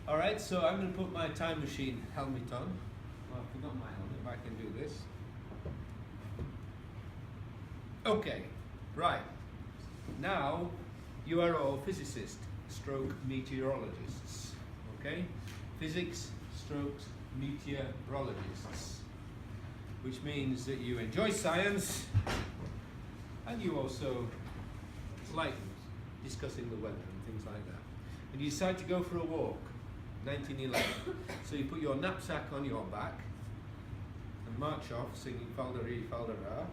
Alright, so I'm going to put my time machine helmet on. Well, I forgot my helmet, but I can do this. Okay, right. Now, you are all physicists, stroke meteorologists. Okay? Physics, stroke meteorologists. Which means that you enjoy science and you also like discussing the weather and things like that. And you decide to go for a walk, 1911. So you put your knapsack on your back and march off singing Falderi Faldera.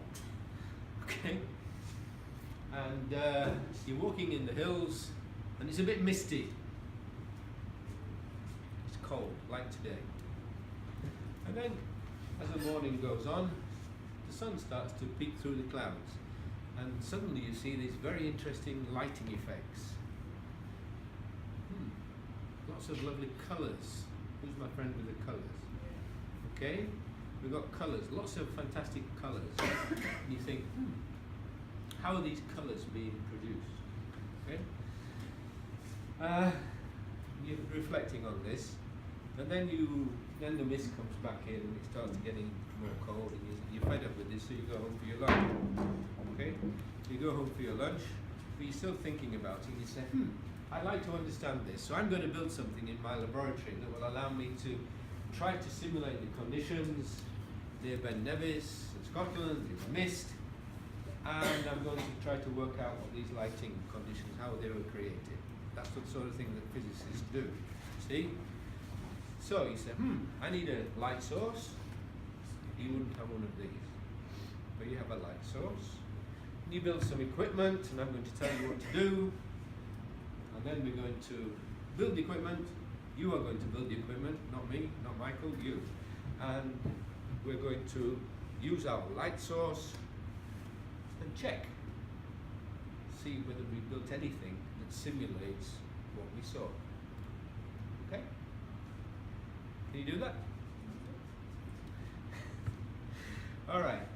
Okay? And you're walking in the hills and it's a bit misty. It's cold, like today. And then as the morning goes on, the sun starts to peek through the clouds. And suddenly you see these very interesting lighting effects. Lots of lovely colours. Who's my friend with the colours? Okay, we've got colours, lots of fantastic colours. And you think, how are these colours being produced? Okay, you're reflecting on this, and then the mist comes back in and it starts getting more cold, and you're fed up with this, so you go home for your lunch. Okay, you go home for your lunch, but you're still thinking about it, and you say, I'd like to understand this, so I'm going to build something in my laboratory that will allow me to try to simulate the conditions near Ben Nevis in Scotland, in the mist, and I'm going to try to work out what these lighting conditions, how they were created. That's the sort of thing that physicists do. See? So you say, I need a light source. You wouldn't have one of these, but you have a light source. And you build some equipment, and I'm going to tell you what to do. And then we're going to build the equipment. You are going to build the equipment, not me, not Michael, you. And we're going to use our light source and check. See whether we built anything that simulates what we saw. Okay? Can you do that? Alright,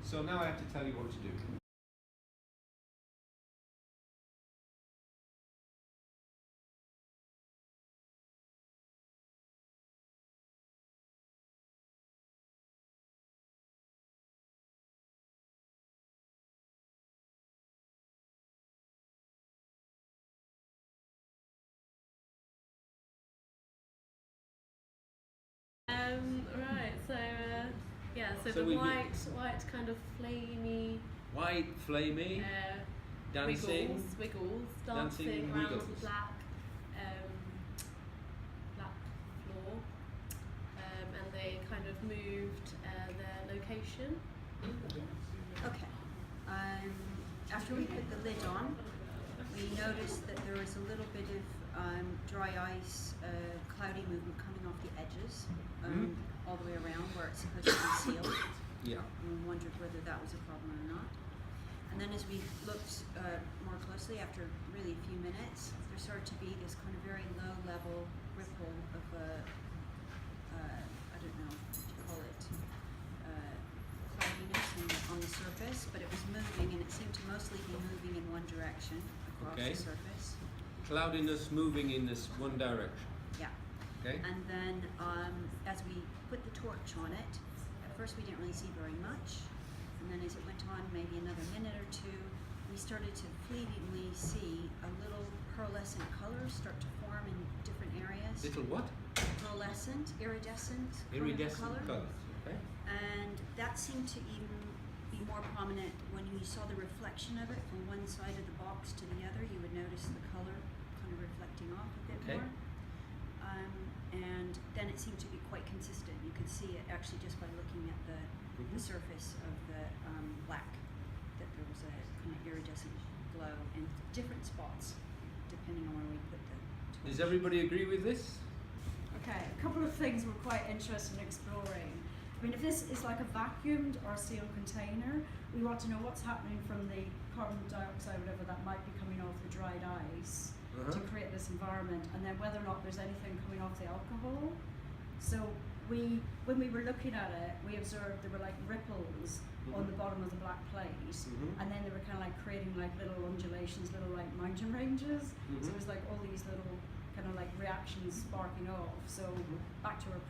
so now I have to tell you what to do. Right, so So the white kind of flamey, White, flamey, dancing, wiggles, dancing around the black floor, and they kind of moved their location. Okay. After we put the lid on, we noticed that there was a little bit of dry ice, cloudy movement coming off the edges, all the way around where it's supposed to be sealed. Yeah. And we wondered whether that was a problem or not. And then as we looked more closely after really a few minutes, there started to be this kind of very low level ripple of I don't know what you call it, cloudiness on the surface, but it was moving, and it seemed to mostly be moving in one direction across the surface. Cloudiness moving in this one direction. Yeah. Okay. And then as we put the torch on it, at first we didn't really see very much, and then as it went on maybe another minute or two, we started to fleetingly see a little pearlescent colors start to form in different areas. Little what? Pearlescent, iridescent Iridescent color. colours. Okay. And that seemed to even be more prominent when you saw the reflection of it from one side of the box to the other. You would notice the color kind of reflecting off a bit more. And then it seemed to be quite consistent. You could see it actually just by looking at the surface of the black, that there was a kind of iridescent glow in different spots, depending on where we put the torch. Does everybody agree with this? Okay, a couple of things we're quite interested in exploring. I mean, if this is like a vacuumed or sealed container, we want to know what's happening from the carbon dioxide, whatever that might be coming off the dried ice to create this environment, and then whether or not there's anything coming off the alcohol. So when we were looking at it, we observed there were like ripples on the bottom of the black plate, and then they were kind of like creating like little undulations, little like mountain ranges. So it was like all these little kind of like reactions sparking off. So back to our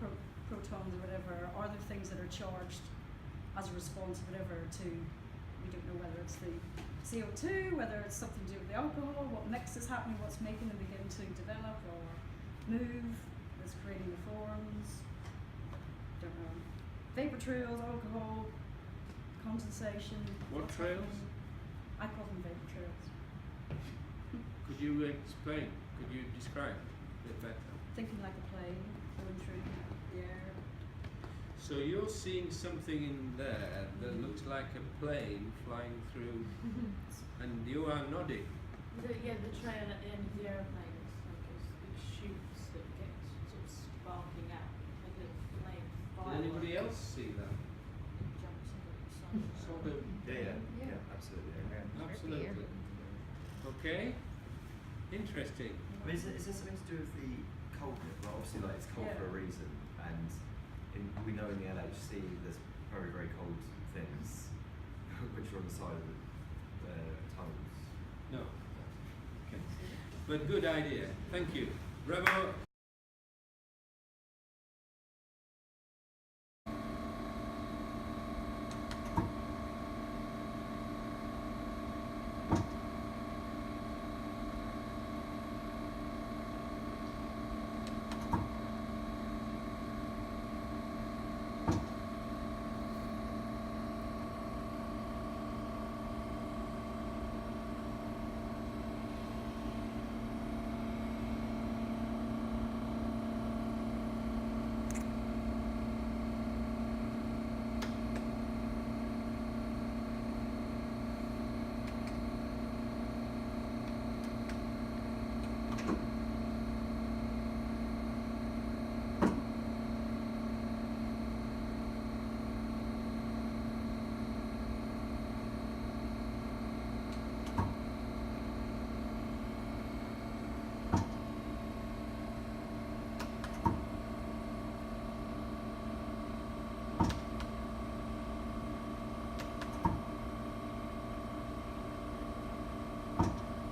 protons or whatever, are there things that are charged as a response or whatever to, we don't know whether it's the CO2, whether it's something to do with the alcohol, what mix is happening, what's making them begin to develop or move, that's creating the forms, don't know. Vapor trails, alcohol, condensation. What what's trails? happening. I call them vapor trails. Could you explain? Could you describe a bit better? Thinking like a plane going through the air. So you're seeing something in there that looks like a plane flying through, and you are nodding. The trail at the end of the aeroplane is like these shoots that get sort of sparking out, like a flame Did fire. anybody else see that? Jumps into the sun. Sort of. Yeah, absolutely. Yeah. Absolutely. Okay. Interesting. I mean, is there something to do with the coldness? Well, obviously, like it's cold Yeah. for a reason, and we know in the LHC there's very, very cold things which are on the side of the tunnels. No. Okay. But good idea. Thank you. Bravo.